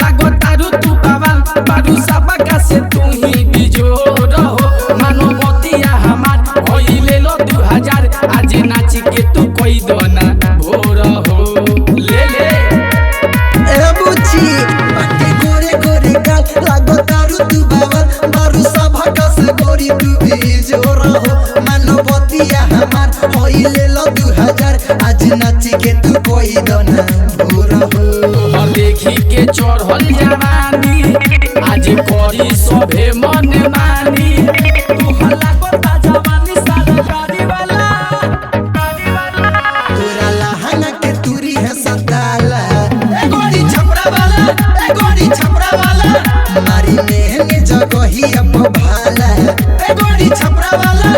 लागो तारू तू बाबा बारू सबका से तू ही बिजोर हो मानवतिया हमार होइले लो 2000 आज नाच के तू कोई दोना भोर हो ले ले ए बुची बाटे गोरे गोरे गाल लागो तारू तू बाबा बारू सबका से गोरी तू बिजोर हो मानवतिया हमार होइले लो 2000 आज नाच के तू कोई दोना भोर हो देखी के चढ़ल जवानी आज करी सभे मन मानी तू हल्ला करता जवानी सारा गाड़ी वाला तोरा लहंगा के तुरी है सताला ए गोरी छपरा वाला मारी मेहने जगही अब भाला ए गोरी छपरा वाला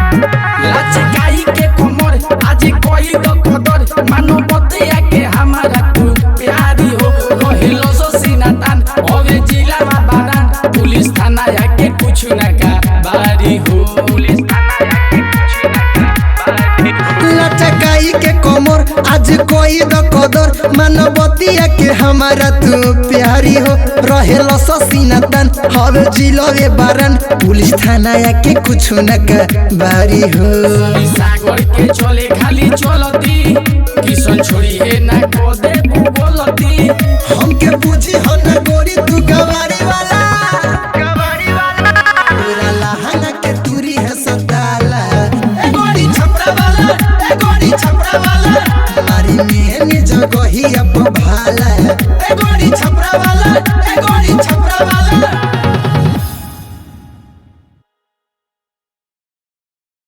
लचकाई के कमर आज कोई तो कदर मानवतिया के हमारा तू प्यारी हो कहिलो सो सीना तान होवे जिला बारान पुलिस थाना आके कुछ ना का बारी हो पुलिस थाना आके कुछ ना का बारी लचकाई के कमर आज कोई द कदर मानवतिया के हमारा तू प्यारी हो रहेलो ससीना तन हवे जिलवे बारन पुलिस थाना आके कुछ न का बारी हो सागर के चले खाली चलती किशन छोड़ी है ना को दे बोलती हमके पूछी हो न गोरी तू गवारी वाला तोरा लहंगा के तुरी है सताला ए गोरी छपरा वाला मारी मेहने जगही अब भाला ए गोरी छपरा वाला